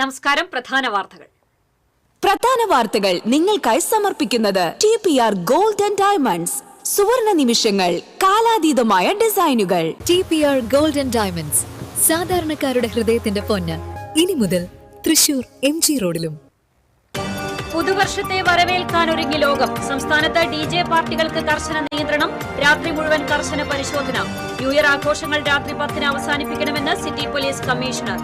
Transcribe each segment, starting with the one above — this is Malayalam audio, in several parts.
നമസ്കാരം. പ്രധാന വാർത്തകൾ നിങ്ങൾക്കായി സമർപ്പിക്കുന്നത് TPR ഗോൾഡ് ആൻഡ് ഡയമണ്ട്സ്. സുവർണ നിമിഷങ്ങൾ, കാലാതീതമായ ഡിസൈനുകൾ. TPR ഗോൾഡ് ആൻഡ് ഡയമണ്ട്സ്, സാധാരണക്കാരുടെ ഹൃദയത്തിന്റെ പൊന്ന്. ഇനി മുതൽ തൃശൂർ MG റോഡിലും. പുതുവർഷത്തെ വരവേൽക്കാനൊരുങ്ങി ലോകം. സംസ്ഥാനത്ത് DJ പാർട്ടികൾക്ക് കർശന നിയന്ത്രണം. രാത്രി മുഴുവൻ കർശന പരിശോധന. ന്യൂ ഇയർ ആഘോഷങ്ങൾ രാത്രി 10-ന് അവസാനിപ്പിക്കണമെന്ന് സിറ്റി പോലീസ് കമ്മീഷണർ.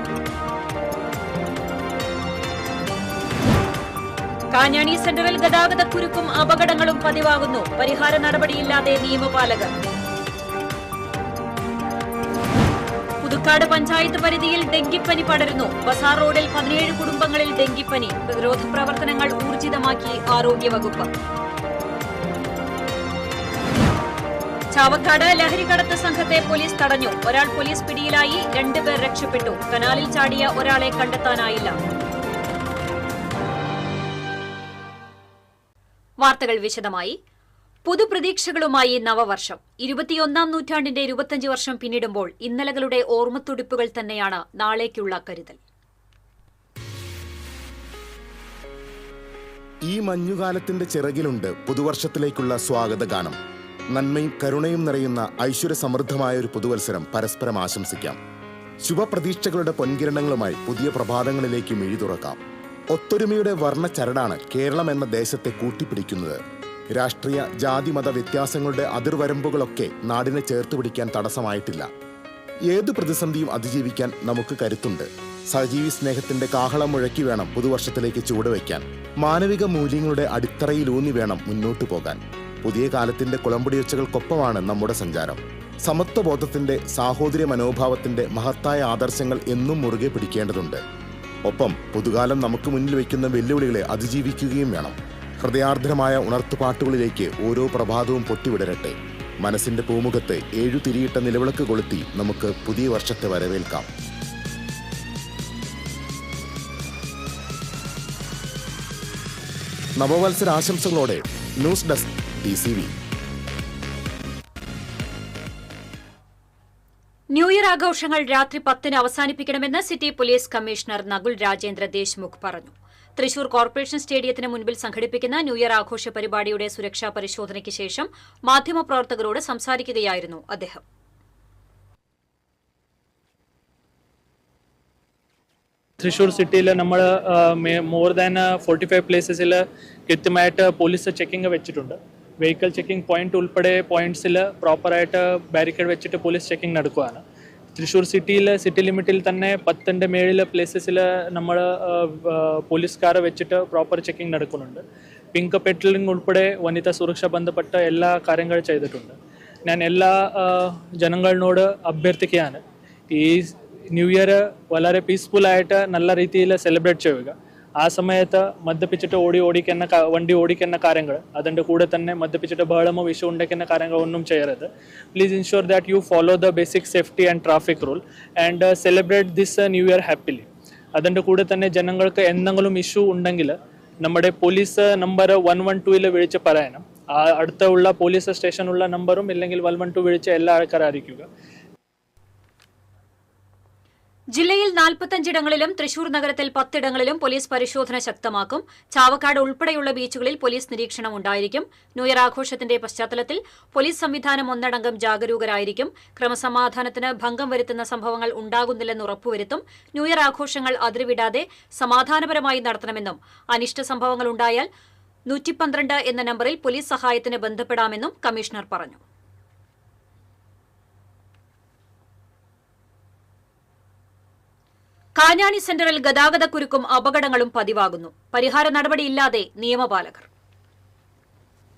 കാഞ്ഞാണി സെന്ററിൽ ഗതാഗതക്കുരുക്കും അപകടങ്ങളും പതിവാകുന്നു. പരിഹാര നടപടിയില്ലാതെ നിയമപാലകർ. പുതുക്കാട് പഞ്ചായത്ത് പരിധിയിൽ ഡെങ്കിപ്പനി പടരുന്നു. ബസാർ റോഡിൽ 17 കുടുംബങ്ങളിൽ ഡെങ്കിപ്പനി. പ്രതിരോധ പ്രവർത്തനങ്ങൾ ഊർജിതമാക്കി ആരോഗ്യവകുപ്പ്. ചാവക്കാട് ലഹരിക്കടത്ത് സംഘത്തെ പോലീസ് തടഞ്ഞു. ഒരാൾ പോലീസ് പിടിയിലായി, 2 പേർ രക്ഷപ്പെട്ടു. കനാലിൽ ചാടിയ ഒരാളെ കണ്ടെത്താനായില്ല. വാർത്തകൾ വിശദമായി. പുതുപ്രതീക്ഷകളുമായി നവവർഷം. 21-ാം നൂറ്റാണ്ടിന്റെ 25 വർഷം പിന്നിടുമ്പോൾ ഇന്നലകളുടെ ഓർമ്മത്തുടിപ്പുകൾ തന്നെയാണ് നാളേക്കുള്ള കരുതൽ. ഈ മഞ്ഞുകാലത്തിന്റെ ചിറകിലുണ്ട് പുതുവർഷത്തിലേക്കുള്ള സ്വാഗതഗാനം. നന്മയും കരുണയും നിറയുന്ന ഐശ്വര്യസമൃദ്ധമായ ഒരു പുതുവത്സരം പരസ്പരം ആശംസിക്കാം. ശുഭപ്രതീക്ഷകളുടെ പൊൻകിരണങ്ങളുമായി പുതിയ പ്രഭാതങ്ങളിലേക്ക് മിഴി തുറക്കാം. ഒത്തൊരുമയുടെ വർണ്ണച്ചരടാണ് കേരളം എന്ന ദേശത്തെ കൂട്ടിപ്പിടിക്കുന്നത്. രാഷ്ട്രീയ ജാതി മത വ്യത്യാസങ്ങളുടെ അതിർവരമ്പുകളൊക്കെ നാടിനെ ചേർത്ത് പിടിക്കാൻ തടസ്സമായിട്ടില്ല. ഏതു പ്രതിസന്ധിയും അതിജീവിക്കാൻ നമുക്ക് കരുത്തുണ്ട്. സഹജീവി സ്നേഹത്തിന്റെ കാഹളം മുഴക്കി വേണം പുതുവർഷത്തിലേക്ക് ചുവടുവയ്ക്കാൻ. മാനവിക മൂല്യങ്ങളുടെ അടിത്തറയിലൂന്നി വേണം മുന്നോട്ടു പോകാൻ. പുതിയ കാലത്തിന്റെ കുളമ്പടിയൊച്ചകൾക്കൊപ്പമാണ് നമ്മുടെ സഞ്ചാരം. സമത്വബോധത്തിന്റെ, സാഹോദര്യ മനോഭാവത്തിന്റെ മഹത്തായ ആദർശങ്ങൾ എന്നും മുറുകെ പിടിക്കേണ്ടതുണ്ട്. ഒപ്പം പുതുകാലം നമുക്ക് മുന്നിൽ വയ്ക്കുന്ന വെല്ലുവിളികളെ അതിജീവിക്കുകയും വേണം. ഹൃദയാർദ്രമായ ഉണർത്തുപാട്ടുകളിലേക്ക് ഓരോ പ്രഭാതവും പൊട്ടിവിടരട്ടെ. മനസ്സിന്റെ പൂമുഖത്ത് 7 തിരിയിട്ട നിലവിളക്ക് കൊളുത്തി നമുക്ക് പുതിയ വർഷത്തെ വരവേൽക്കാം. നവവത്സര ആശംസകളോടെ news desk TCV. New year ആഘോഷങ്ങൾ രാത്രി 10-ന് അവസാനിപ്പിക്കണമെന്ന് city police commissioner Nakul Rajendra Deshmukh പറഞ്ഞു. തൃശൂർ കോർപ്പറേഷൻ സ്റ്റേഡിയത്തിന് മുൻപിൽ സംഘടിപ്പിക്കുന്ന ന്യൂ ഇയർ ആഘോഷ പരിപാടിയുടെ സുരക്ഷാ പരിശോധനയ്ക്ക് ശേഷം മാധ്യമപ്രവർത്തകരോട് സംസാരിക്കുകയായിരുന്നു അദ്ദേഹം. തൃശ്ശൂർ സിറ്റിയിൽ നമ്മൾ മോർ ദാൻ 45 പ്ലേസസിൽ കൃത്യമായിട്ട് പോലീസ് ചെക്കിംഗ് വെച്ചിട്ടുണ്ട്. വെഹിക്കിൾ ചെക്കിംഗ് പോയിന്റ് ഉൾപ്പെടെ പോയിന്റ്സിൽ പ്രോപ്പറായിട്ട് ബാരിക്കേഡ് വെച്ചിട്ട് പോലീസ് ചെക്കിംഗ് നടക്കുകയാണ്. തൃശ്ശൂർ സിറ്റി ലിമിറ്റിൽ തന്നെ 10-ന്റെ മേളിൽ പ്ലേസസിൽ നമ്മൾ പോലീസുകാരെ വെച്ചിട്ട് പ്രോപ്പർ ചെക്കിംഗ് നടക്കുന്നുണ്ട്. പിങ്ക് പെട്രോളിംഗ് ഉൾപ്പെടെ വനിതാ സുരക്ഷ ബന്ധപ്പെട്ട എല്ലാ കാര്യങ്ങൾ ചെയ്തിട്ടുണ്ട്. ഞാൻ എല്ലാ ജനങ്ങളോട് അഭ്യർത്ഥിക്കുകയാണ്, ഈ ന്യൂ ഇയർ വളരെ പീസ്ഫുള്ളായിട്ട് നല്ല രീതിയിൽ സെലിബ്രേറ്റ് ചെയ്യുക. ആ സമയത്ത് മദ്യപിച്ചിട്ട് വണ്ടി ഓടിക്കുന്ന കാര്യങ്ങൾ, അതിൻ്റെ കൂടെ തന്നെ മദ്യപിച്ചിട്ട് ബഹളമോ വിഷു ഉണ്ടാക്കുന്ന കാര്യങ്ങൾ ഒന്നും ചെയ്യരുത്. Please insure that you follow the basic safety and traffic rule and celebrate this new year happily. അതിൻ്റെ കൂടെ തന്നെ ജനങ്ങൾക്ക് എന്തെങ്കിലും ഇഷ്യൂ ഉണ്ടെങ്കിൽ നമ്മുടെ പോലീസ് നമ്പർ 112 വിളിച്ച് പറയണം. അടുത്തുള്ള പോലീസ് സ്റ്റേഷനുള്ള നമ്പറും ഇല്ലെങ്കിൽ 112 വിളിച്ച് എല്ലാ ആൾക്കാരും അറിയിക്കുക. ജില്ലയിൽ 45 ഇടങ്ങളിലും തൃശൂർ നഗരത്തിൽ 10 ഇടങ്ങളിലും പോലീസ് പരിശോധന ശക്തമാക്കും. ചാവക്കാട് ഉൾപ്പെടെയുള്ള ബീച്ചുകളിൽ പോലീസ് നിരീക്ഷണം ഉണ്ടായിരിക്കും. ന്യൂ ഇയർ ആഘോഷത്തിന്റെ പശ്ചാത്തലത്തിൽ പോലീസ് സംവിധാനം ഒന്നടങ്കം ജാഗരൂകരായിരിക്കും. ക്രമസമാധാനത്തിന് ഭംഗം വരുത്തുന്ന സംഭവങ്ങൾ ഉണ്ടാകുന്നില്ലെന്ന് ഉറപ്പുവരുത്തും. ന്യൂ ഇയർ ആഘോഷങ്ങൾ അതിരുവിടാതെ സമാധാനപരമായി നടത്തണമെന്നും അനിഷ്ട സംഭവങ്ങൾ ഉണ്ടായാൽ 112 എന്ന നമ്പറിൽ പോലീസ് സഹായത്തിന് ബന്ധപ്പെടാമെന്നും കമ്മീഷണർ പറഞ്ഞു. കാഞ്ഞാണി സെന്ററിൽ ഗതാഗതക്കുരുക്കും അപകടങ്ങളും പതിവാകുന്നു. പരിഹാര നടപടിയില്ലാതെ നിയമപാലകർ.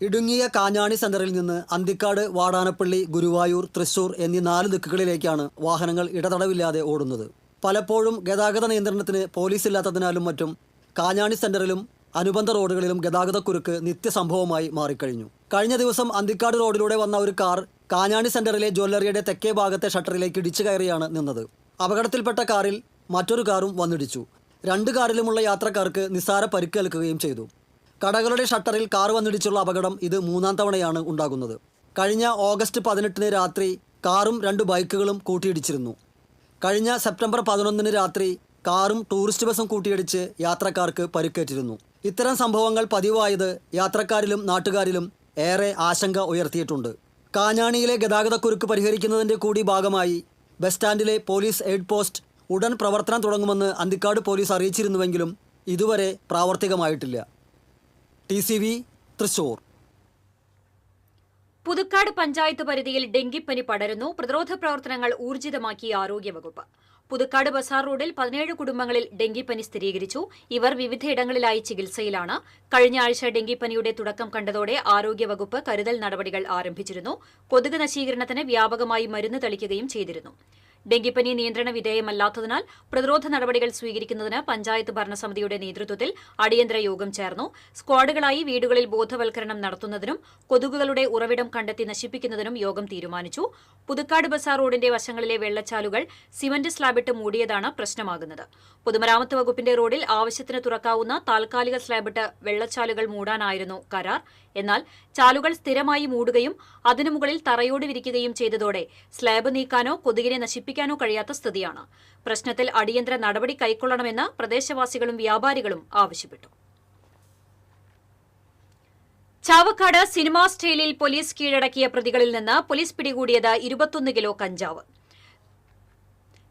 ഇടുങ്ങിയ കാഞ്ഞാണി സെന്ററിൽ നിന്ന് അന്തിക്കാട്, വാടാനപ്പള്ളി, ഗുരുവായൂർ, തൃശൂർ എന്നീ 4 ദിക്കുകളിലേക്കാണ് വാഹനങ്ങൾ ഇടതടവില്ലാതെ ഓടുന്നത്. പലപ്പോഴും ഗതാഗത നിയന്ത്രണത്തിന് പോലീസ് ഇല്ലാത്തതിനാലും മറ്റും കാഞ്ഞാണി സെന്ററിലും അനുബന്ധ റോഡുകളിലും ഗതാഗതക്കുരുക്ക് നിത്യസംഭവമായി മാറിക്കഴിഞ്ഞു. കഴിഞ്ഞ ദിവസം അന്തിക്കാട് റോഡിലൂടെ വന്ന ഒരു കാർ കാഞ്ഞാണി സെന്ററിലെ ജ്വല്ലറിയുടെ തെക്കേ ഭാഗത്തെ ഷട്ടറിലേക്ക് ഇടിച്ചു കയറിയാണ് നിന്നത്. അപകടത്തിൽപ്പെട്ട കാറിൽ മറ്റൊരു കാറും വന്നിടിച്ചു. 2 കാറിലുമുള്ള യാത്രക്കാർക്ക് നിസ്സാര പരിക്കേൽക്കുകയും ചെയ്തു. കടകളുടെ ഷട്ടറിൽ കാർ വന്നിടിച്ചുള്ള അപകടം ഇത് 3-ാം തവണയാണ് ഉണ്ടാകുന്നത്. കഴിഞ്ഞ ഓഗസ്റ്റ് 18-ന് രാത്രി കാറും 2 ബൈക്കുകളും കൂട്ടിയിടിച്ചിരുന്നു. കഴിഞ്ഞ സെപ്റ്റംബർ 11-ന് രാത്രി കാറും ടൂറിസ്റ്റ് ബസും കൂട്ടിയിടിച്ച് യാത്രക്കാർക്ക് പരിക്കേറ്റിരുന്നു. ഇത്തരം സംഭവങ്ങൾ പതിവായത് യാത്രക്കാരിലും നാട്ടുകാരിലും ഏറെ ആശങ്ക ഉയർത്തിയിട്ടുണ്ട്. കാഞ്ഞാണിയിലെ ഗതാഗതക്കുരുക്ക് പരിഹരിക്കുന്നതിൻ്റെ കൂടി ഭാഗമായി ബസ് സ്റ്റാൻഡിലെ പോലീസ് എയ്ഡ് പോസ്റ്റ് ഉടൻ പ്രവർത്തനം തുടങ്ങുമെന്ന് അന്തിക്കാട് പോലീസ് അറിയിച്ചിരുന്നുവെങ്കിലും ഇതുവരെ പ്രാവർത്തികമായിട്ടില്ല. TCV തൃശൂർ. പുതുക്കാട് പഞ്ചായത്ത് പരിധിയിൽ ഡെങ്കിപ്പനി പടരുന്നു. പ്രതിരോധ പ്രവർത്തനങ്ങൾ ഊർജിതമാക്കി ആരോഗ്യവകുപ്പ്. പുതുക്കാട് ബസാർ റോഡിൽ 17 കുടുംബങ്ങളിൽ ഡെങ്കിപ്പനി സ്ഥിരീകരിച്ചു. ഇവർ വിവിധയിടങ്ങളിലായി ചികിത്സയിലാണ്. കഴിഞ്ഞ ആഴ്ച ഡെങ്കിപ്പനിയുടെ തുടക്കം കണ്ടതോടെ ആരോഗ്യവകുപ്പ് കരുതൽ നടപടികൾ ആരംഭിച്ചിരുന്നു. കൊതുക് നശീകരണത്തിന് വ്യാപകമായി മരുന്ന് തളിക്കുകയും ചെയ്തിരുന്നു. ഡെങ്കിപ്പനി നിയന്ത്രണ വിധേയമല്ലാത്തതിനാൽ പ്രതിരോധ നടപടികൾ സ്വീകരിക്കുന്നതിന് പഞ്ചായത്ത് ഭരണസമിതിയുടെ നേതൃത്വത്തിൽ അടിയന്തര യോഗം ചേർന്നു. സ്ക്വാഡുകളായി വീടുകളിൽ ബോധവൽക്കരണം നടത്തുന്നതിനും കൊതുകുകളുടെ ഉറവിടം കണ്ടെത്തി നശിപ്പിക്കുന്നതിനും യോഗം തീരുമാനിച്ചു. പുതുക്കാട് ബസാർ റോഡിന്റെ വശങ്ങളിലെ വെള്ളച്ചാലുകൾ സിമന്റ് സ്ലാബിട്ട് മൂടിയതാണ് പ്രശ്നമാകുന്നത്. പൊതുമരാമത്ത് വകുപ്പിന്റെ റോഡിൽ ആവശ്യത്തിന് തുറക്കാവുന്ന താൽക്കാലിക സ്ലാബിട്ട് വെള്ളച്ചാലുകൾ മൂടാനായിരുന്നു കരാർ. എന്നാൽ ചാലുകൾ സ്ഥിരമായി മൂടുകയും അതിനു മുകളിൽ തറയോട് വിരിക്കുകയും ചെയ്തതോടെ സ്ലാബ് നീക്കാനോ കൊതുകിനെ നശിപ്പിക്കാനോ കഴിയാത്ത സ്ഥിതിയാണ്. പ്രശ്നത്തിൽ അടിയന്തര നടപടി കൈക്കൊള്ളണമെന്ന് പ്രദേശവാസികളും വ്യാപാരികളും ആവശ്യപ്പെട്ടു. ചാവക്കാട് സിനിമാ സ്റ്റൈലിൽ പോലീസ് കീഴടക്കിയ പ്രതികളിൽ നിന്ന് പോലീസ് പിടികൂടിയത് 21 കിലോ കഞ്ചാവ്.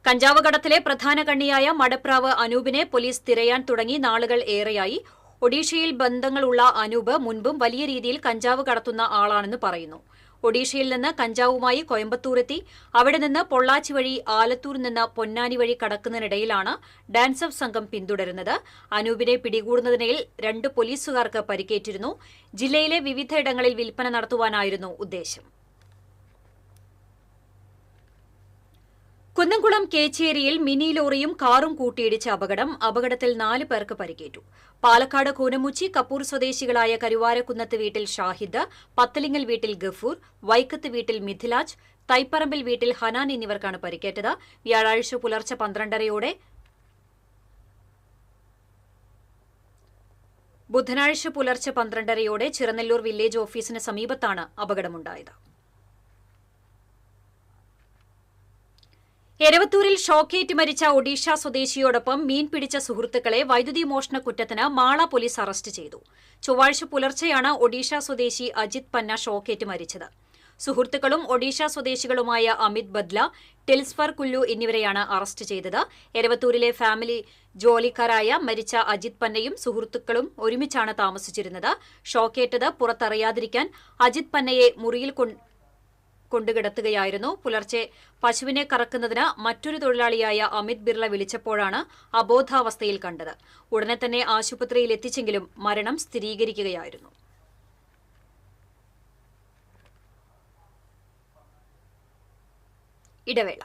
കഞ്ചാവ് കടത്തിലെ പ്രധാന കണ്ണിയായ മടപ്രാവ് അനൂപിനെ പോലീസ് തിരയാൻ തുടങ്ങി നാളുകൾ ഏറെയായി. ഒഡീഷയിൽ ബന്ധങ്ങളുള്ള അനൂപ് മുൻപും വലിയ രീതിയിൽ കഞ്ചാവ് കടത്തുന്ന ആളാണെന്ന് പറയുന്നു. ഒഡീഷയിൽ നിന്ന് കഞ്ചാവുമായി കോയമ്പത്തൂരെത്തി അവിടെ നിന്ന് പൊള്ളാച്ചി വഴി ആലത്തൂർ നിന്ന് പൊന്നാനി വഴി കടക്കുന്നതിനിടയിലാണ് ഡാൻസ് ഓഫ് സംഘം പിന്തുടരുന്നത്. അനൂപിനെ പിടികൂടുന്നതിനിടയിൽ 2 പോലീസുകാർക്ക് പരിക്കേറ്റിരുന്നു. ജില്ലയിലെ വിവിധയിടങ്ങളിൽ വിൽപ്പന നടത്തുവാനായിരുന്നു ഉദ്ദേശം. കുന്നംകുളം കേച്ചേരിയിൽ മിനി ലോറിയും കാറും കൂട്ടിയിടിച്ച അപകടത്തിൽ 4 പേർക്ക് പരിക്കേറ്റു. പാലക്കാട് കൂനമുച്ചി കപ്പൂർ സ്വദേശികളായ കരുവാരക്കുന്നത്ത് വീട്ടിൽ ഷാഹിദ്, പത്തലിങ്ങൽ വീട്ടിൽ ഗഫൂർ, വൈക്കത്ത് വീട്ടിൽ മിഥിലാജ്, തൈപ്പറമ്പിൽ വീട്ടിൽ ഹനാൻ എന്നിവർക്കാണ് പരിക്കേറ്റത്. വ്യാഴാഴ്ച പുലർച്ചെ 12:30യോടെ ബുധനാഴ്ച പുലർച്ചെ 12:30യോടെ ചിറനെല്ലൂർ വില്ലേജ് ഓഫീസിന് സമീപത്താണ് അപകടമുണ്ടായത്. എരവത്തൂരിൽ ഷോക്കേറ്റ് മരിച്ച ഒഡീഷ സ്വദേശിയോടൊപ്പം മീൻ പിടിച്ച സുഹൃത്തുക്കളെ വൈദ്യുതി മോഷണ കുറ്റത്തിന് മാള പോലീസ് അറസ്റ്റ് ചെയ്തു. ചൊവ്വാഴ്ച പുലർച്ചെയാണ് ഒഡീഷ സ്വദേശി അജിത് പന്ന ഷോക്കേറ്റ് മരിച്ചത്. സുഹൃത്തുക്കളും ഒഡീഷ സ്വദേശികളുമായ അമിത് ബദ്ല, ടെൽസ്ഫർ കുല്ലു എന്നിവരെയാണ് അറസ്റ്റ് ചെയ്തത്. എരവത്തൂരിലെ ഫാമിലി ജോലിക്കാരായ മരിച്ച അജിത് പന്നയും സുഹൃത്തുക്കളും ഒരുമിച്ചാണ് താമസിച്ചിരുന്നത്. ഷോക്കേറ്റത് പുറത്തറിയാതിരിക്കാൻ അജിത് പന്നയെ മുറിയിൽ കൊണ്ടുകിടത്തുകയായിരുന്നു. പുലർച്ചെ പശുവിനെ കറക്കുന്നതിന് മറ്റൊരു തൊഴിലാളിയായ അമിത് ബിർള വിളിച്ചപ്പോഴാണ് അബോധാവസ്ഥയിൽ കണ്ടത്. ഉടനെ തന്നെ ആശുപത്രിയിൽ എത്തിച്ചെങ്കിലും മരണം സ്ഥിരീകരിക്കുകയായിരുന്നു. ഇടവേള.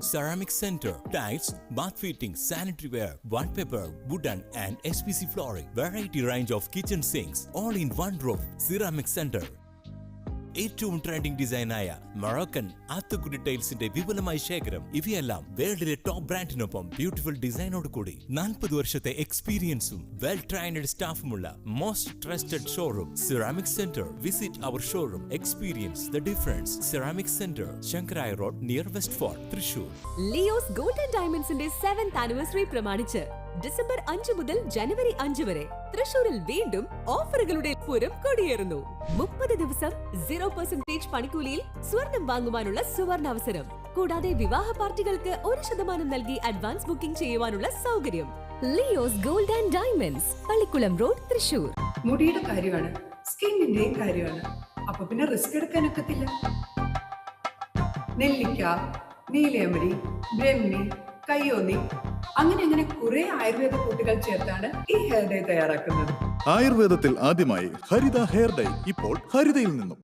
Ceramic Center, tiles, bath fittings, sanitary ware, wallpaper, wooden and SPC flooring, variety range of kitchen sinks, all in one roof. Ceramic Center. ഏറ്റവും ട്രെൻഡിംഗ് ഡിസൈനായ മൊറോക്കൻ ആത്തുക്കുടി ടൈൽസിന്റെ വിപുലമായ ശേഖരം. ഇവയെല്ലാം വേൾഡിലെ ടോപ്പ് ബ്രാൻഡിനൊപ്പം ബ്യൂട്ടിഫുൾ ഡിസൈനോട് കൂടി 40 വർഷത്തെ എക്സ്പീരിയൻസും വെൽ ട്രെയിനഡ് സ്റ്റാഫുമുള്ള most trusted showroom ceramic centre. Visit our showroom, experience the difference. Ceramic centre, Sankaraiya road, near west fort, Thrissur. Leo's gold and ഡയമണ്ട്സിന്റെ 7th ആനിവേഴ്സറി പ്രമാണിച്ച് ഡിസംബർ 5 മുതൽ ജനുവരി 5 വരെ തൃശൂരിൽ വീണ്ടും ഓഫറുകളുടെ പൂരം കൊടിയേറുന്നു. 30 ദിവസം 0% പണിക്കൂലിയിൽ സ്വർണം വാങ്ങുവാനുള്ള സുവർണാവസരം. കൂടാതെ വിവാഹ പാർട്ടികൾക്ക് 1% നൽകി അഡ്വാൻസ് ബുക്കിംഗ് ചെയ്യുവാനുള്ള സൗകര്യം. Leo's gold and diamonds, Pallikulam road, Thrissur. മുടിയുടെ കാര്യമാണ്, സ്കിന്നിന്റെയും കാര്യമാണ്. അപ്പൊ പിന്നെ റിസ്ക് എടുക്കാനൊക്കത്തില്ല. നെല്ലിക്ക, നീലയമരി, ബ്രഹ്മി, കയ്യോന്നി, അങ്ങനെ കുറെ ആയുർവേദ കൂട്ടുകൾ ചേർത്താണ് ഈ ഹെയർ ഡേ തയ്യാറാക്കുന്നത്. ആയുർവേദത്തിൽ ആദ്യമായി ഹരിത ഹെയർ ഡേ ഇപ്പോൾ ഹരിതയിൽ നിന്നും.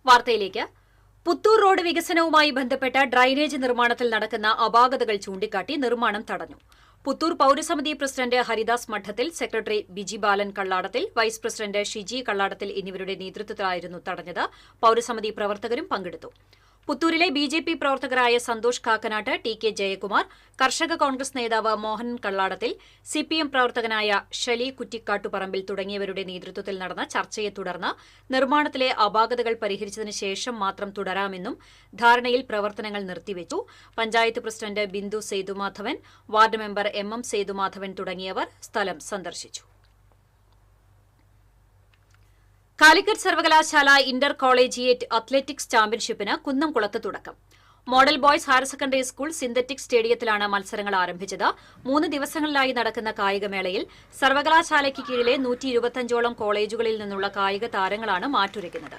വാർത്തയിലേക്ക്. പുത്തൂർ റോഡ് വികസനവുമായി ബന്ധപ്പെട്ട ഡ്രൈനേജ് നിർമ്മാണത്തിൽ നടക്കുന്ന അപാകതകൾ ചൂണ്ടിക്കാട്ടി നിർമ്മാണം തടഞ്ഞു. പുത്തൂർ പൌരസമിതി പ്രസിഡന്റ് ഹരിദാസ് മഠത്തിൽ, സെക്രട്ടറി ബിജി ബാലൻ കള്ളാടത്തിൽ, വൈസ് പ്രസിഡന്റ് ഷിജി കള്ളാടത്തിൽ എന്നിവരുടെ നേതൃത്വത്തിലായിരുന്നു തടഞ്ഞത്. പൌരസമിതി പ്രവർത്തകരും പങ്കെടുത്തു. പുത്തൂരിലെ ബിജെപി പ്രവർത്തകരായ സന്തോഷ് കാക്കനാട്ട്, ടി കെ ജയകുമാർ, കർഷക കോൺഗ്രസ് നേതാവ് മോഹനൻ കള്ളാടത്തിൽ, സിപിഎം പ്രവർത്തകനായ ഷലി കുറ്റിക്കാട്ടുപറമ്പിൽ തുടങ്ങിയവരുടെ നേതൃത്വത്തിൽ നടന്ന ചർച്ചയെ തുടർന്ന് നിർമ്മാണത്തിലെ അപാകതകൾ പരിഹരിച്ചതിന് ശേഷം മാത്രം തുടരാമെന്നും ധാരണയിൽ പ്രവർത്തനങ്ങൾ നിർത്തിവച്ചു. Panchayat president Bindu Sethumadhavan, ward member M Sethumadhavan തുടങ്ങിയവർ സ്ഥലം സന്ദർശിച്ചു. കാലിക്കറ്റ് സർവകലാശാല ഇന്റർ കോളേജിയേറ്റ് അത്ലറ്റിക്സ് ചാമ്പ്യൻഷിപ്പിന് കുന്നംകുളത്ത് തുടക്കം. Model boys higher secondary school synthetic സ്റ്റേഡിയത്തിലാണ് മത്സരങ്ങൾ ആരംഭിച്ചത്. 3 ദിവസങ്ങളിലായി നടക്കുന്ന കായികമേളയിൽ സർവകലാശാലയ്ക്ക് കീഴിലെ 125ഓളം കോളേജുകളിൽ നിന്നുള്ള കായിക താരങ്ങളാണ് മാറ്റുരയ്ക്കുന്നത്.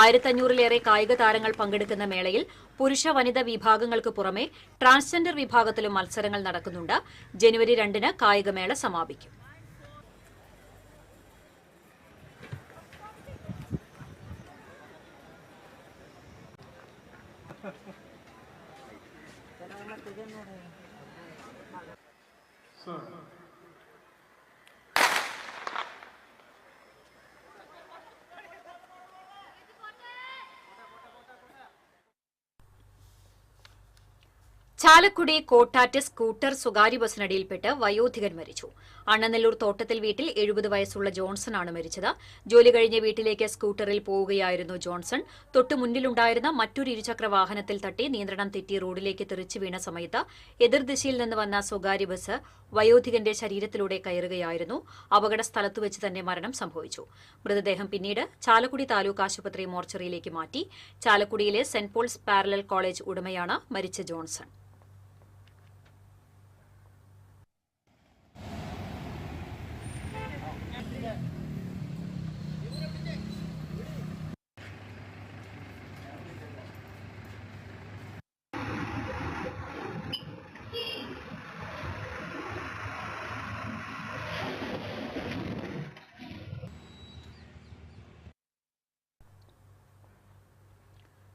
1500-ലേറെ കായിക താരങ്ങൾ പങ്കെടുക്കുന്ന മേളയിൽ പുരുഷ വനിതാ വിഭാഗങ്ങൾക്ക് പുറമെ ട്രാൻസ്ജെൻഡർ വിഭാഗത്തിലും മത്സരങ്ങൾ നടക്കുന്നുണ്ട്. ജനുവരി 2-ന് കായികമേള സമാപിക്കും. ചാലക്കുടി കോട്ടാറ്റ് സ്കൂട്ടർ സ്വകാര്യ ബസ്സിനടിയിൽപ്പെട്ട് വയോധികൻ മരിച്ചു. അണ്ണനെല്ലൂർ തോട്ടത്തിൽ വീട്ടിൽ 70 വയസ്സുള്ള ജോൺസണാണ് മരിച്ചത്. ജോലി കഴിഞ്ഞ് വീട്ടിലേക്ക് സ്കൂട്ടറിൽ പോവുകയായിരുന്നു ജോൺസൺ. തൊട്ടു മുന്നിലുണ്ടായിരുന്ന മറ്റൊരു ഇരുചക്ര വാഹനത്തിൽ തട്ടി നിയന്ത്രണം തെറ്റി റോഡിലേക്ക് തെറിച്ചു വീണ സമയത്ത് എതിർദിശയിൽ നിന്ന് വന്ന സ്വകാര്യ ബസ് വയോധികന്റെ ശരീരത്തിലൂടെ കയറുകയായിരുന്നു. അപകട സ്ഥലത്തുവെച്ച് തന്നെ മരണം സംഭവിച്ചു. മൃതദേഹം പിന്നീട് ചാലക്കുടി താലൂക്ക് ആശുപത്രി മോർച്ചറിയിലേക്ക് മാറ്റി. ചാലക്കുടിയിലെ സെന്റ് പോൾസ് പാരലൽ കോളേജ് ഉടമയാണ് മരിച്ച ജോൺസൺ.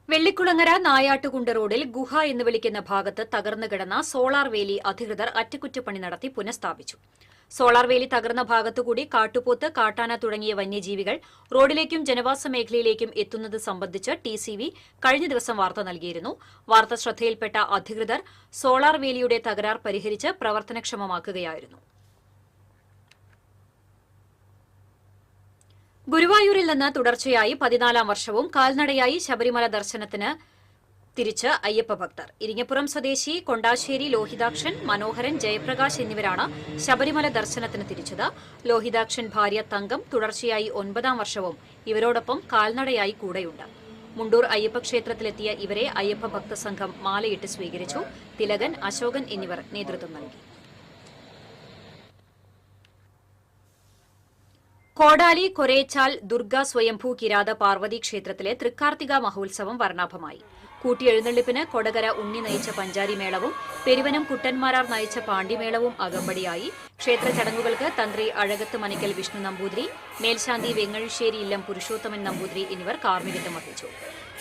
വെള്ളിക്കുളങ്ങര നായാട്ടുകുണ്ട് റോഡിൽ ഗുഹ എന്ന് വിളിക്കുന്ന ഭാഗത്ത് തകർന്നു കിടന്ന സോളാർ വേലി അധികൃതർ അറ്റകുറ്റപ്പണി നടത്തി പുനഃസ്ഥാപിച്ചു. സോളാർ വേലി തകർന്ന ഭാഗത്തുകൂടി കാട്ടുപോത്ത്, കാട്ടാന തുടങ്ങിയ വന്യജീവികൾ റോഡിലേക്കും ജനവാസ മേഖലയിലേക്കും എത്തുന്നത് സംബന്ധിച്ച് TCV കഴിഞ്ഞ ദിവസം വാർത്ത നൽകിയിരുന്നു. വാർത്ത ശ്രദ്ധയിൽപ്പെട്ട അധികൃതർ സോളാർ വേലിയുടെ തകരാർ പരിഹരിച്ച് പ്രവർത്തനക്ഷമമാക്കുകയായിരുന്നു. ഗുരുവായൂരിൽ നിന്ന് തുടർച്ചയായി 14-ാം വർഷവും കാൽനടയായി ശബരിമല ദർശനത്തിന് തിരിച്ച് അയ്യപ്പ ഭക്തർ. ഇരിങ്ങപ്പുറം സ്വദേശി കൊണ്ടാശ്ശേരി ലോഹിതാക്ഷൻ, മനോഹരൻ, ജയപ്രകാശ് എന്നിവരാണ് ശബരിമല ദർശനത്തിന് തിരിച്ചത്. ലോഹിതാക്ഷൻ ഭാര്യ തങ്കം തുടർച്ചയായി 9-ാം വർഷവും ഇവരോടൊപ്പം കാൽനടയായി കൂടെയുണ്ട്. മുണ്ടൂർ അയ്യപ്പ ക്ഷേത്രത്തിലെത്തിയ ഇവരെ അയ്യപ്പ ഭക്തസംഘം മാലയിട്ട് സ്വീകരിച്ചു. തിലകൻ, അശോകൻ എന്നിവർ നേതൃത്വം നൽകി. കോടാലി കൊരേച്ചാൽ ദുർഗ സ്വയംഭൂ കിരാത പാർവതി ക്ഷേത്രത്തിലെ തൃക്കാർത്തിക മഹോത്സവം വർണ്ണാഭമായി. കൂട്ടിയെഴുന്നള്ളിപ്പിന് കൊടകര ഉണ്ണി നയിച്ച പഞ്ചാരിമേളവും പെരുവനം കുട്ടന്മാരാർ നയിച്ച പാണ്ടിമേളവും അകമ്പടിയായി. ക്ഷേത്ര ചടങ്ങുകൾക്ക് തന്ത്രി അഴകത്ത് മനക്കൽ വിഷ്ണു നമ്പൂതിരി, മേൽശാന്തി വെങ്ങഴിശ്ശേരി ഇല്ലം പുരുഷോത്തമൻ നമ്പൂതിരി എന്നിവർ കാർമ്മികത്വം വഹിച്ചു.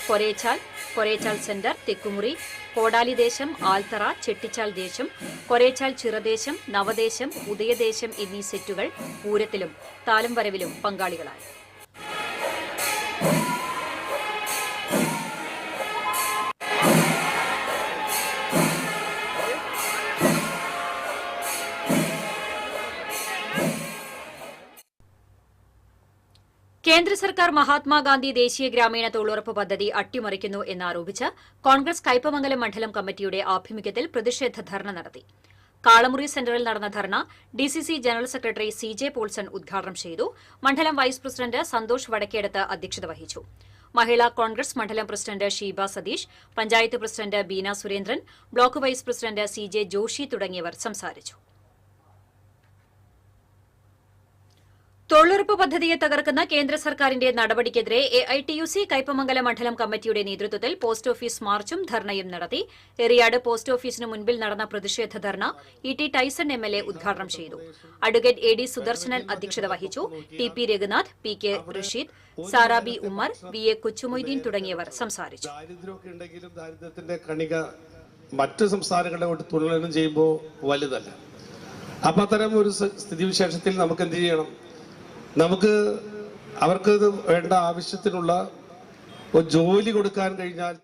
കൊരേച്ചാൽ സെന്റർ, തെക്കുമുറി, കോടാലി ദേശം, ആൽത്തറ, ചെട്ടിച്ചാൽ ദേശം, കൊരേച്ചാൽ ചിറദേശം, നവദേശം, ഉദയദേശം എന്നീ സെറ്റുകൾ പൂരത്തിലും താലം വരവിലും പങ്കാളികളായി. കേന്ദ്ര സർക്കാർ മഹാത്മാഗാന്ധി ദേശീയ ഗ്രാമീണ തൊഴിലുറപ്പ് പദ്ധതി അട്ടിമറിക്കുന്നു എന്നാരോപിച്ച് കോൺഗ്രസ് കയ്പമംഗലം മണ്ഡലം കമ്മിറ്റിയുടെ ആഭിമുഖ്യത്തിൽ പ്രതിഷേധ ധർണ നടത്തി. കാളമുറി സെന്ററിൽ നടന്ന ധർണ DCC general secretary CJ Paulson ഉദ്ഘാടനം ചെയ്തു. മണ്ഡലം വൈസ് പ്രസിഡന്റ് സന്തോഷ് വടക്കേടത്ത് അധ്യക്ഷത വഹിച്ചു. മഹിളാ കോൺഗ്രസ് മണ്ഡലം president Sheeba Satheesh, panchayat president Beena Surendran, block vice president CJ Joshy തുടങ്ങിയവർ സംസാരിച്ചു. തൊഴിലുറപ്പ് പദ്ധതിയെ തകർക്കുന്ന കേന്ദ്ര സർക്കാരിന്റെ നടപടിക്കെതിരെ AITUC കയ്പമംഗലം മണ്ഡലം കമ്മിറ്റിയുടെ നേതൃത്വത്തിൽ പോസ്റ്റ് ഓഫീസ് മാർച്ചും ധർണയും നടത്തി. എറിയാട് പോസ്റ്റ് ഓഫീസിന് മുൻപിൽ നടന്ന പ്രതിഷേധ ധർണ ET ടൈസൺ MLA ഉദ്ഘാടനം ചെയ്തു. അഡ്വക്കേറ്റ് AD സുദർശനൻ അധ്യക്ഷത വഹിച്ചു. TP Raghunath, PK Rasheed, Sara B Ummer, VA Kochumoitheen തുടങ്ങിയവർ സംസാരിച്ചു. ദാരിദ്ര്യത്തിന്റെ കണിക മറ്റ് സംസ്ഥാനങ്ങളുടെ തുലനം ചെയ്യുമ്പോൾ വലുതല്ല. അപ്പൊ അത്തരം ഒരു സ്ഥിതിവിശേഷത്തിൽ നമുക്ക് എന്ത് ചെയ്യണം? നമുക്ക് അവർക്ക് വേണ്ട ആവശ്യത്തിനുള്ള ഒരു ജോലി കൊടുക്കാൻ കഴിഞ്ഞാൽ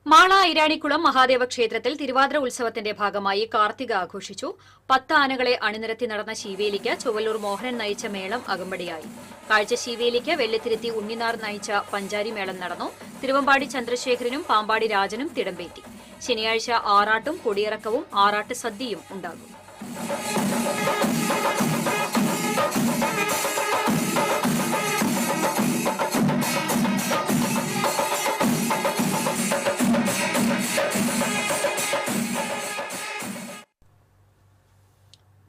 മാള ഐരാണിക്കുളം മഹാദേവ ക്ഷേത്രത്തിൽ തിരുവാതിര ഉത്സവത്തിന്റെ ഭാഗമായി കാർത്തിക ആഘോഷിച്ചു. 10 ആനകളെ അണിനിരത്തി നടന്ന ശീവേലിക്ക് ചൊവ്വല്ലൂർ മോഹനൻ നയിച്ച മേളം അകമ്പടിയായി. കാഴ്ച ശീവേലിക്ക് വെള്ളിത്തിരുത്തി ഉണ്ണിനാർ നയിച്ച പഞ്ചാരി മേളം നടന്നു. തിരുവമ്പാടി ചന്ദ്രശേഖരനും പാമ്പാടി രാജനും തിടമ്പേറ്റി. ശനിയാഴ്ച ആറാട്ടും കൊടിയിറക്കവും ആറാട്ട് സദ്യയും ഉണ്ടാകും.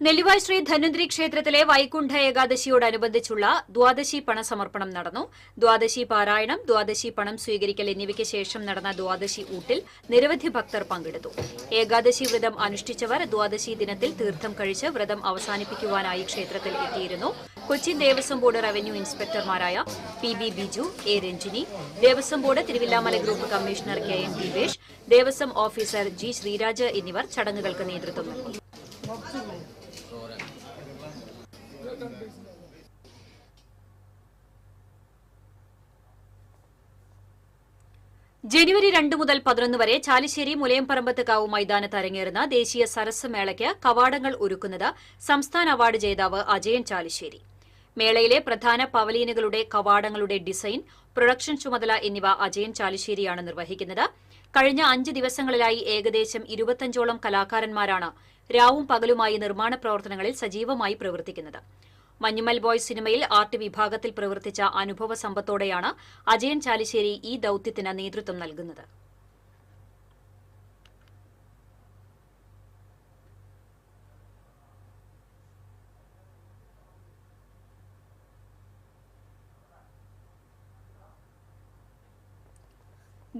നെല്ലിവായ് ശ്രീ ധന്വന്തരി ക്ഷേത്രത്തിലെ വൈകുണ്ഠ ഏകാദശിയോടനുബന്ധിച്ചുള്ള ദ്വാദശി പണസമർപ്പണം നടന്നു. ദ്വാദശി പാരായണം, ദ്വാദശി പണം സ്വീകരിക്കൽ എന്നിവയ്ക്ക് ശേഷം നടന്ന ദ്വാദശി ഊട്ടിൽ നിരവധി ഭക്തർ പങ്കെടുത്തു. ഏകാദശി വ്രതം അനുഷ്ഠിച്ചവർ ദ്വാദശി ദിനത്തിൽ തീർത്ഥം കഴിച്ച് വ്രതം അവസാനിപ്പിക്കുവാനായി ക്ഷേത്രത്തിൽ എത്തിയിരുന്നു. കൊച്ചിൻ ദേവസ്വം ബോർഡ് റവന്യൂ ഇൻസ്പെക്ടർമാരായ P B. Biju, A. Ranjini, Devaswom board Thiruvilwamala group commissioner K N. Deepesh, Devaswom officer G. Sreeraj എന്നിവർ ചടങ്ങുകൾക്ക് നേതൃത്വം നൽകി. ജനുവരി 2 മുതൽ 11 വരെ ചാലിശ്ശേരി മുലയംപറമ്പത്ത് കാവ് മൈതാനത്ത് അരങ്ങേറുന്ന ദേശീയ സരസ് മേളയ്ക്ക് കവാടങ്ങൾ ഒരുക്കുന്നത് സംസ്ഥാന അവാർഡ് ജേതാവ് അജയൻ ചാലിശ്ശേരി. മേളയിലെ പ്രധാന പവലിയനുകളുടെ കവാടങ്ങളുടെ ഡിസൈൻ, പ്രൊഡക്ഷൻ ചുമതല എന്നിവ അജയൻ ചാലിശ്ശേരിയാണ് നിർവഹിക്കുന്നത്. കഴിഞ്ഞ 5 ദിവസങ്ങളിലായി ഏകദേശം 25ഓളം കലാകാരന്മാരാണ് രാവും പകലുമായി നിർമ്മാണ പ്രവർത്തനങ്ങളിൽ സജീവമായി പ്രവർത്തിക്കുന്നത്. മഞ്ഞുമൽ ബോയ്സ് സിനിമയിൽ ആർട്ട് വിഭാഗത്തിൽ പ്രവർത്തിച്ച അനുഭവ സമ്പത്തോടെയാണ് അജയൻ ചാലിശ്ശേരി ഈ ദൌത്യത്തിന് നേതൃത്വം നൽകുന്നത്.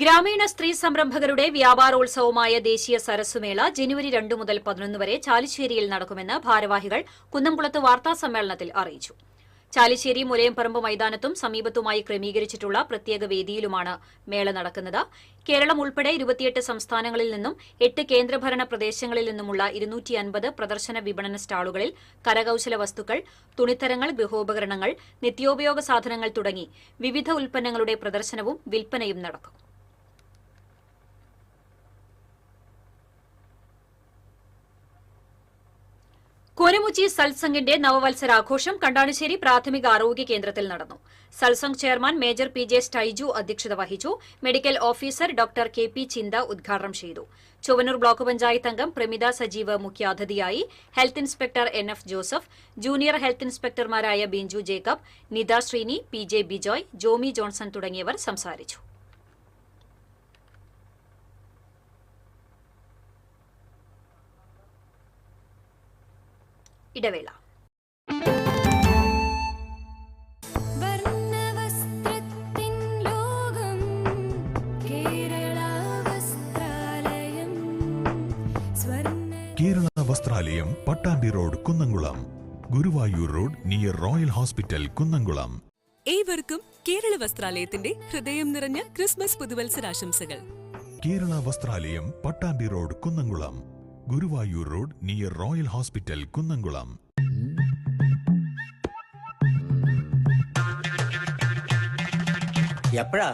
ഗ്രാമീണ സ്ത്രീ സംരംഭകരുടെ വ്യാപാരോത്സവമായ ദേശീയ സരസ്സുമേള ജനുവരി 2 മുതൽ 11 വരെ ചാലിശ്ശേരിയിൽ നടക്കുമെന്ന് ഭാരവാഹികൾ കുന്നംകുളത്ത് വാർത്താസമ്മേളനത്തിൽ അറിയിച്ചു. ചാലിശ്ശേരി മുലയംപറമ്പ് മൈതാനത്തും സമീപത്തുമായി ക്രമീകരിച്ചിട്ടുള്ള പ്രത്യേക വേദിയിലുമാണ് മേള നടക്കുന്നത്. കേരളം ഉൾപ്പെടെ 28 സംസ്ഥാനങ്ങളിൽ നിന്നും 8 കേന്ദ്രഭരണ പ്രദേശങ്ങളിൽ നിന്നുമുള്ള 250 പ്രദർശന വിപണന സ്റ്റാളുകളിൽ കരകൌശല വസ്തുക്കൾ, തുണിത്തരങ്ങൾ, ഗൃഹോപകരണങ്ങൾ, നിത്യോപയോഗ സാധനങ്ങൾ തുടങ്ങി വിവിധ ഉൽപ്പന്നങ്ങളുടെ പ്രദർശനവും വിൽപ്പനയും നടക്കും. കോനമുച്ചി സത്സംഗിന്റെ നവവത്സരാഘോഷം കണ്ടാണിശ്ശേരി പ്രാഥമിക ആരോഗ്യ കേന്ദ്രത്തിൽ നടന്നു. Satsang chairman major PJ. Staiju അധ്യക്ഷത വഹിച്ചു. Medical officer doctor K P. ചിന്ത ഉദ്ഘാടനം ചെയ്തു. ചൊവ്വന്നൂർ ബ്ലോക്ക് പഞ്ചായത്ത് അംഗം പ്രമിത സജീവ് മുഖ്യാതിഥിയായി. Health inspector N F. Joseph, junior health ഇൻസ്പെക്ടർമാരായ Binju Jacob, Nitha Sreeni, P J. Bijoy, Jomi Johnson തുടങ്ങിയവർ സംസാരിച്ചു. ഇടവേള. Kerala Vasthralayam, Pattambi road, Kunnamkulam. Guruvayur road near royal hospital, Kunnamkulam. ഏവർക്കും കേരള വസ്ത്രാലയത്തിന്റെ ഹൃദയം നിറഞ്ഞ ക്രിസ്മസ് പുതുവത്സരാശംസകൾ. Kerala Vasthralayam, Pattambi road, Kunnamkulam. Guruvayur road near royal hospital, Kunnamkulam. എപ്പോഴാ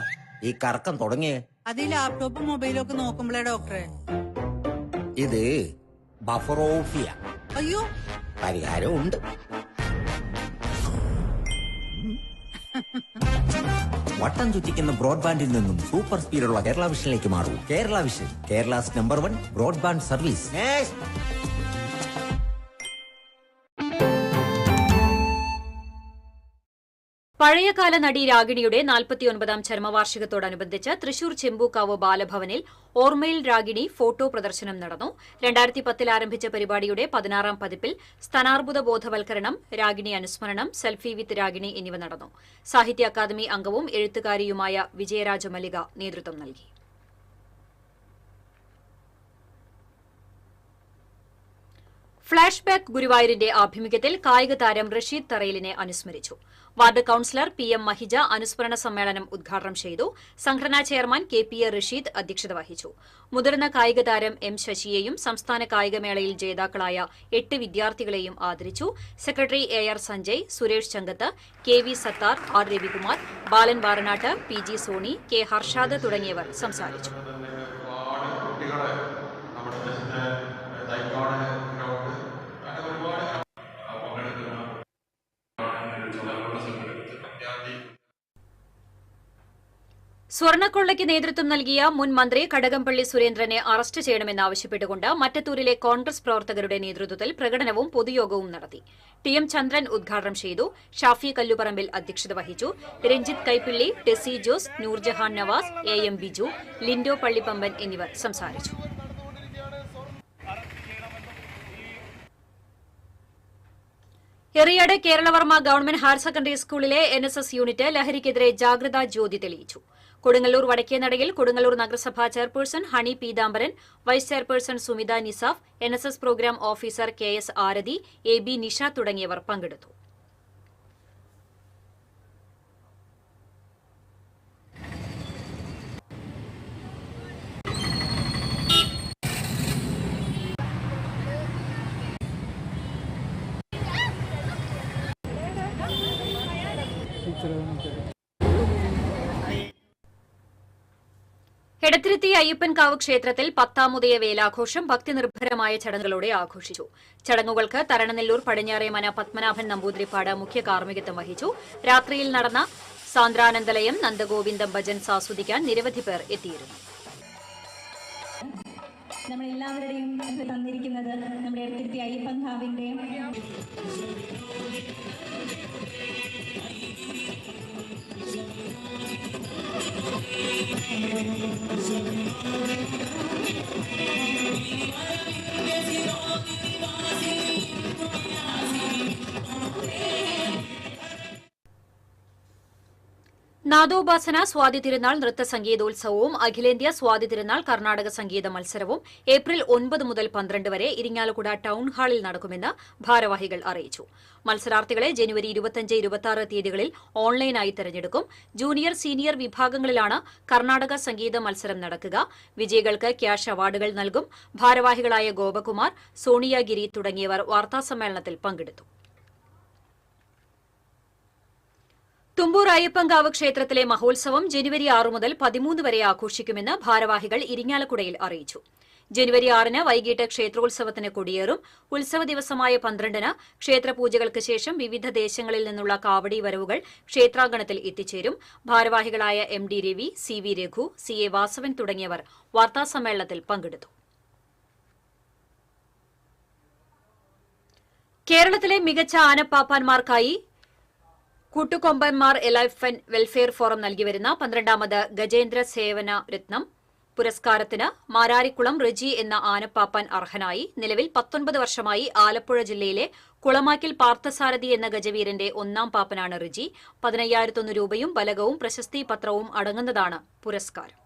ഈ കറക്കം തുടങ്ങിയേ? അത് ഈ ലാപ്ടോപ്പും മൊബൈലും ഒക്കെ നോക്കുമ്പോഴേ ഡോക്ടറെ. ഇത് ബഫറോഫിയ. അയ്യോ, പരിഹാരം ഉണ്ട്. വട്ടം ചുറ്റിക്കുന്ന ബ്രോഡ്ബാൻഡിൽ നിന്നും സൂപ്പർ സ്പീഡുള്ള കേരള വിഷനിലേക്ക് മാറൂ. Kerala vision, Kerala's number 1 broadband service. പഴയകാല നടി രാഗിണിയുടെ 49ാം ചരമവാർഷികത്തോടനുബന്ധിച്ച് തൃശൂർ ചെമ്പൂക്കാവ് ബാലഭവനിൽ ഓർമ്മയിൽ രാഗിണി ഫോട്ടോ പ്രദർശനം നടന്നു. 2010 ആരംഭിച്ച പരിപാടിയുടെ 16ാം പതിപ്പിൽ സ്തനാർബുദ ബോധവൽക്കരണം, രാഗിണി അനുസ്മരണം, സെൽഫി വിത്ത് രാഗിണി എന്നിവ നടന്നു. സാഹിത്യ അക്കാദമി അംഗവും എഴുത്തുകാരിയുമായ വിജയരാജ മല്ലിക നേതൃത്വം നൽകി. ഫ്ളാഷ് ബാക്ക് ഗുരുവായൂരിന്റെ ആഭിമുഖ്യത്തിൽ കായിക താരം റഷീദ് തറയിലിനെ അനുസ്മരിച്ചു. Ward councillor PM. മഹിജ അനുസ്മരണ സമ്മേളനം ഉദ്ഘാടനം ചെയ്തു. സംഘടനാ ചെയർമാൻ കെ.പി.എ. റഷീദ് അധ്യക്ഷത വഹിച്ചു. മുതിർന്ന കായിക താരം എം. ശശിയെയും സംസ്ഥാന കായികമേളയിൽ ജേതാക്കളായ 8 വിദ്യാർത്ഥികളെയും ആദരിച്ചു. Secretary A R. Sanjay, Suresh Changath, K V. Sathar, R. Ravikumar, Balan Varanatt, P G. Soni, K. Harshad തുടങ്ങിയവർ സംസാരിച്ചു. കുട്ടികളെ നമ്മുടെ ദേശത്തെ തൈക്കാട് ഗ്രൗണ്ട് അങ്ങനെ ഒരുപാട് പങ്കെടുക്കുന്ന ചുമതലയുള്ള വിദ്യാർത്ഥി. സ്വർണ്ണക്കൊള്ളയ്ക്ക് നേതൃത്വം നൽകിയ മുൻ മന്ത്രി കടകംപള്ളി സുരേന്ദ്രനെ അറസ്റ്റ് ചെയ്യണമെന്നാവശ്യപ്പെട്ടുകൊണ്ട് മറ്റത്തൂരിലെ കോൺഗ്രസ് പ്രവർത്തകരുടെ നേതൃത്വത്തിൽ പ്രകടനവും പൊതുയോഗവും നടത്തി. ടി.എം. ചന്ദ്രൻ ഉദ്ഘാടനം ചെയ്തു. ഷാഫി കല്ലുപറമ്പിൽ അധ്യക്ഷത വഹിച്ചു. രഞ്ജിത്ത് കൈപ്പിള്ളി, ടെസി ജോസ്, നൂർജഹാൻ നവാസ്, എ.എം. ബിജു, ലിൻഡോ പള്ളിപ്പമ്പൻ എന്നിവർ സംസാരിച്ചു. Eriyad Keralavarma government higher secondary സ്കൂളിലെ NSS യൂണിറ്റ് ലഹരിക്കെതിരെ ജാഗ്രതാ ജ്യോതി തെളിയിച്ചു. കൊടുങ്ങല്ലൂർ വടക്കേനടയിൽ കൊടുങ്ങല്ലൂർ നഗരസഭാ chairperson Honey Peethambaran, vice chairperson Sumitha Nisaf, NSS programme officer KS Arathi, AB Nisha തുടങ്ങിയവർ പങ്കെടുത്തു. എടത്തിരുത്തി അയ്യപ്പൻകാവ് ക്ഷേത്രത്തിൽ 10ാം ഉദയ വേലാഘോഷം ഭക്തിനിർഭരമായ ചടങ്ങുകളോടെ ആഘോഷിച്ചു. ചടങ്ങുകൾക്ക് തരണനെല്ലൂർ പടിഞ്ഞാറേമന പത്മനാഭൻ നമ്പൂതിരിപ്പാട് മുഖ്യ കാർമ്മികത്വം വഹിച്ചു. രാത്രിയിൽ നടന്ന സാന്ദ്രാനന്ദലയം നന്ദഗോവിന്ദം ഭജൻസ് ആസ്വദിക്കാൻ നിരവധി പേർ എത്തിയിരുന്നു. നമ്മളെല്ലാവരുടെയും തന്നിരിക്കുന്നത് നമ്മുടെ എടത്തിരുത്തി അയ്യപ്പൻകാവിന്റെ നാദോപാസന സ്വാതി തിരുനാൾ നൃത്ത സംഗീതോത്സവവും അഖിലേന്ത്യാ സ്വാതി തിരുനാൾ കർണാടക സംഗീത മത്സരവും ഏപ്രിൽ 9 മുതൽ 12 വരെ ഇരിങ്ങാലക്കുട ടൌൺ ഹാളിൽ നടക്കുമെന്ന് ഭാരവാഹികൾ അറിയിച്ചു. മത്സരാർത്ഥികളെ ജനുവരി 25-26 തീയതികളിൽ ഓൺലൈനായി തെരഞ്ഞെടുക്കും. ജൂനിയർ സീനിയർ വിഭാഗങ്ങളിലാണ് കർണാടക സംഗീത മത്സരം നടക്കുക. വിജയികൾക്ക് ക്യാഷ് അവാർഡുകൾ നൽകും. ഭാരവാഹികളായ ഗോപകുമാർ, സോണിയ ഗിരി തുടങ്ങിയവർ വാർത്താസമ്മേളനത്തിൽ പങ്കെടുത്തു. തുമ്പൂർ അയ്യപ്പൻകാവ് ക്ഷേത്രത്തിലെ മഹോത്സവം ജനുവരി 6 മുതൽ 13 വരെ ആഘോഷിക്കുമെന്ന് ഭാരവാഹികൾ ഇരിങ്ങാലക്കുടയിൽ അറിയിച്ചു. ജനുവരി 6-ന് വൈകിട്ട് ക്ഷേത്രോത്സവത്തിന് കൊടിയേറും. ഉത്സവ ദിവസമായ 12-ന് ക്ഷേത്രപൂജകൾക്ക് ശേഷം വിവിധ ദേശങ്ങളിൽ നിന്നുള്ള കാവടി വരവുകൾ ക്ഷേത്രാങ്കണത്തിൽ എത്തിച്ചേരും. ഭാരവാഹികളായ MD Ravi, CV Raghu, CA Vasavan തുടങ്ങിയവർ വാർത്താസമ്മേളനത്തിൽ പങ്കെടുത്തു. കേരളത്തിലെ മികച്ച ആനപ്പാപ്പാന്മാർക്കായി കൂട്ടുകൊമ്പന്മാർ എലഫന്റ് വെൽഫെയർ ഫോറം നൽകിവരുന്ന 12ാമത് ഗജേന്ദ്ര സേവന രത്നം പുരസ്കാരത്തിന് മാരാരിക്കുളം റെജി എന്ന ആനപ്പാപ്പാൻ അർഹനായി. നിലവിൽ 19 വർഷമായി ആലപ്പുഴ ജില്ലയിലെ കുളമാക്കിൽ പാർത്ഥസാരഥി എന്ന ഗജവീരന്റെ 1ാം പാപ്പനാണ് റെജി. 15,001 രൂപയും ബലകവും പ്രശസ്തി പത്രവും അടങ്ങുന്നതാണ് പുരസ്കാരം.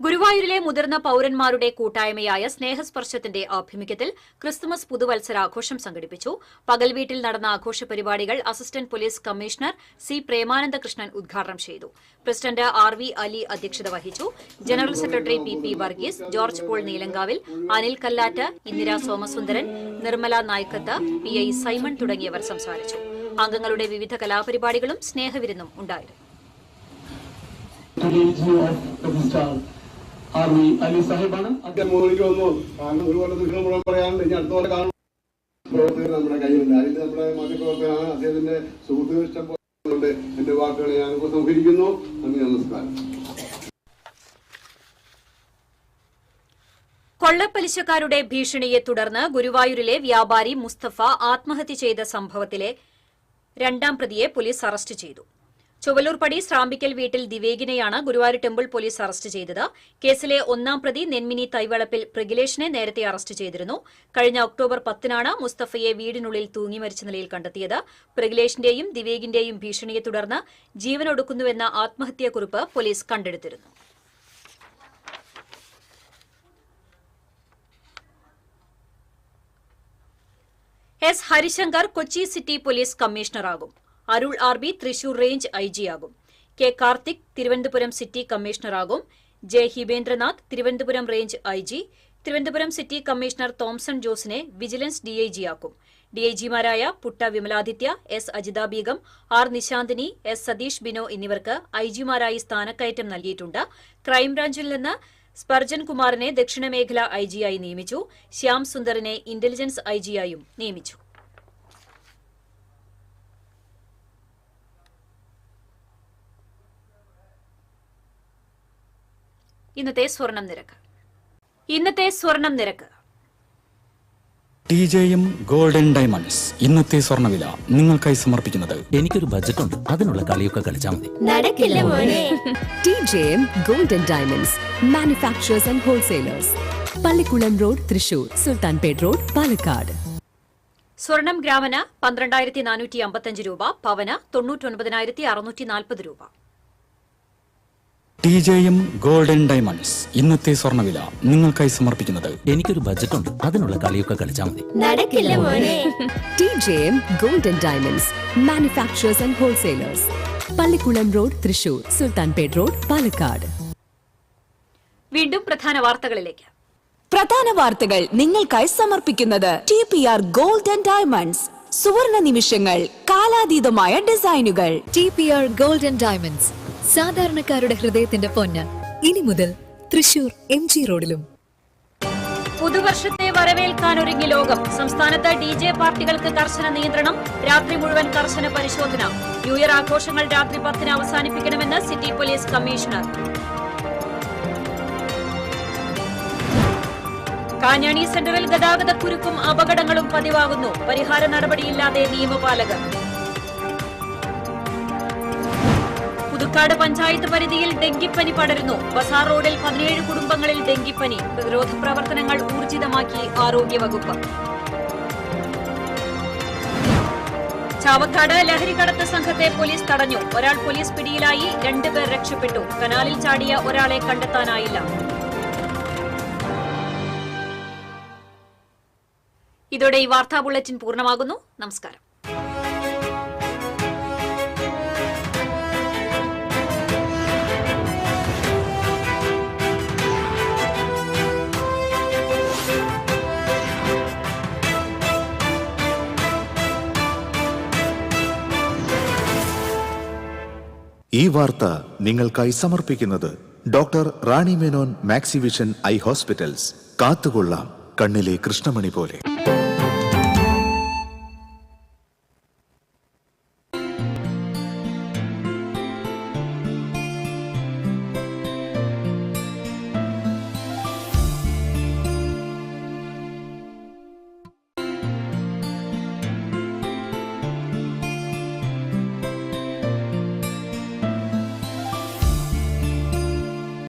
ഗുരുവായൂരിലെ മുതിർന്ന പൌരന്മാരുടെ കൂട്ടായ്മയായ സ്നേഹസ്പർശത്തിന്റെ ആഭിമുഖ്യത്തിൽ ക്രിസ്തുമസ് പുതുവത്സരാഘോഷം സംഘടിപ്പിച്ചു. പകൽ വീട്ടിൽ നടന്ന ആഘോഷ പരിപാടികൾ assistant police commissioner C. Premanandakrishnan ഉദ്ഘാടനം ചെയ്തു. പ്രസിഡന്റ് RV അലി അധ്യക്ഷത വഹിച്ചു. General secretary PP Varghese, George Paul Neelankavil, Anil Kallatt, Indira Somasundaran, Nirmala Naikkath, PI Simon തുടങ്ങിയവർ സംസാരിച്ചു. അംഗങ്ങളുടെ വിവിധ കലാപരിപാടികളും സ്നേഹവിരുന്നും ഉണ്ടായിരുന്നു. അലി സാഹിബാണ് അദ്ദേഹം മുകളിലേക്ക് വന്നു. കാരണം ഒരു കൊല്ലം നിങ്ങൾ മുഴുവൻ പറയാനുണ്ട്. ഇനി അടുത്ത പോലെ കാണും. പ്രവർത്തകർ നമ്മുടെ കയ്യിലുണ്ട്. അതിൽ നമ്മുടെ മാധ്യമപ്രവർത്തകനാണ്. അദ്ദേഹത്തിന്റെ സുഹൃത്തുക്കൾ ഇഷ്ടം പോലെ എന്റെ വാക്കുകളെ ഞാൻ സംഹരിക്കുന്നു. നന്ദി, നമസ്കാരം. കൊള്ളപ്പലിശക്കാരുടെ ഭീഷണിയെ തുടർന്ന് ഗുരുവായൂരിലെ വ്യാപാരി മുസ്തഫ ആത്മഹത്യ ചെയ്ത സംഭവത്തിലെ 2ാം പ്രതിയെ പോലീസ് അറസ്റ്റ് ചെയ്തു. ചൊവ്വലൂർപടി ശ്രാമ്പിക്കൽ വീട്ടിൽ ദിവേഗിനെയാണ് ഗുരുവായൂർ ടെമ്പിൾ പോലീസ് അറസ്റ്റ് ചെയ്തത്. കേസിലെ 1ാം പ്രതി നെന്മിനി തൈവളപ്പിൽ പ്രഗിലേഷിനെ നേരത്തെ അറസ്റ്റ് ചെയ്തിരുന്നു. കഴിഞ്ഞ ഒക്ടോബർ 10-നാണ് മുസ്തഫയെ വീടിനുള്ളിൽ തൂങ്ങി മരിച്ച നിലയിൽ കണ്ടെത്തിയത്. പ്രഗിലേഷിന്റെയും ദിവേഗിന്റെയും ഭീഷണിയെ തുടർന്ന് ജീവനൊടുക്കുന്നുവെന്ന ആത്മഹത്യാക്കുറിപ്പ് പോലീസ് കണ്ടെടുത്തിരുന്നു. S. Harishankar Kochi city police കമ്മീഷണറാകും. Arul RB Thrissur range IG ആകും. K. കാർത്തിക് തിരുവനന്തപുരം സിറ്റി കമ്മീഷണറാകും. J. Hibendranath Thiruvananthapuram range IG. Thiruvananthapuram city commissioner Thomson ജോസിനെ വിജിലൻസ് DIG ആക്കും. ഡിഐജിമാരായ Putta Vimaladitya, S Ajitha Begum, R Nishanthini, S Satheesh Bino എന്നിവർക്ക് ഐജിമാരായി സ്ഥാനക്കയറ്റം നൽകിയിട്ടുണ്ട്. ക്രൈംബ്രാഞ്ചിൽ നിന്ന് സ്പർജൻ കുമാറിനെ ദക്ഷിണമേഖല ഐജിയായി നിയമിച്ചു. ശ്യാം സുന്ദറിനെ ഇന്റലിജൻസ് ഐജിയായും നിയമിച്ചു. ഇന്നത്തെ സ്വർണം നിരക്ക് TJM ഗോൾഡൻ ഡയമണ്ട്സ്. ഇന്നത്തെ സ്വർണ്ണവില നിങ്ങൾക്കായി സമർപ്പിക്കുന്നത് എനിക്കൊരു ബജറ്റ് ഉണ്ട്, അതിനുള്ള കളിയൊക്കെ കളിച്ചാൽ മതി. TJM Golden Diamonds, Manufacturers and Wholesalers. Pallikulam road, Thrissur. Sultanpet road, Palakkad. സ്വർണം ഗ്രാമിന് 12,455 രൂപ, പവന് 99,640 രൂപ. TJM golden diamonds. ഇന്നത്തെ സ്വർണ്ണവില നിങ്ങൾക്കായി സമർപ്പിക്കുന്നത് എനിക്കൊരു ബജറ്റ് ഉണ്ട്, അതിനുള്ള കളിയൊക്കെ കളിച്ചാൽ മതി. TJM Golden Diamonds, Manufacturers and Wholesalers. Pallikulam road, Thrissur. Sultanpet road, Palakkad. വീണ്ടും പ്രധാന വാർത്തകളിലേക്ക്. പ്രധാന വാർത്തകൾ നിങ്ങൾക്കായി സമർപ്പിക്കുന്നത് TPR ഗോൾഡൻ ഡയമണ്ട്സ്. സുവർണ നിമിഷങ്ങൾ, കാലാതീതമായ ഡിസൈനുകൾ. TPR ഗോൾഡൻ ഡയമണ്ട്സ്, സാധാരണക്കാരുടെ ഹൃദയത്തിന്റെ പൊന്ന്. ഇനി മുതൽ തൃശൂർ MG റോഡിലും. പുതുവർഷത്തെ വരവേൽക്കാനൊരുങ്ങി ലോകം. സംസ്ഥാനത്ത് DJ പാർട്ടികൾക്ക് കർശന നിയന്ത്രണം. രാത്രി മുഴുവൻ കർശന പരിശോധന. ന്യൂ ഇയർ ആഘോഷങ്ങൾ രാത്രി 10-ന് അവസാനിപ്പിക്കണമെന്ന് സിറ്റി പോലീസ് കമ്മീഷണർ. കാഞ്ഞാണി സെന്ററിൽ ഗതാഗത കുരുക്കും അപകടങ്ങളും പതിവാകുന്നു. പരിഹാര നടപടിയില്ലാതെ നിയമപാലകർ. പുതുക്കാട് പഞ്ചായത്ത് പരിധിയിൽ ഡെങ്കിപ്പനി പടരുന്നു. ബസാർ റോഡിൽ 17 കുടുംബങ്ങളിൽ ഡെങ്കിപ്പനി. പ്രതിരോധ പ്രവർത്തനങ്ങൾ ഊർജിതമാക്കി ആരോഗ്യവകുപ്പ്. ചാവക്കാട് ലഹരിക്കടത്ത് സംഘത്തെ പോലീസ് തടഞ്ഞു. ഒരാൾ പോലീസ് പിടിയിലായി, 2 പേർ രക്ഷപ്പെട്ടു. കനാലിൽ ചാടിയ ഒരാളെ കണ്ടെത്താനായില്ല. ഇതോടെ ഈ വാർത്താ ബുള്ളറ്റിൻ പൂർണ്ണമാകുന്നു. നമസ്കാരം. ഈ വാർത്ത നിങ്ങൾക്കായി സമർപ്പിക്കുന്നത് doctor Rani Menon Maxivision I hospitals. കാത്തുകൊള്ളാം കണ്ണിലെ കൃഷ്ണമണി പോലെ.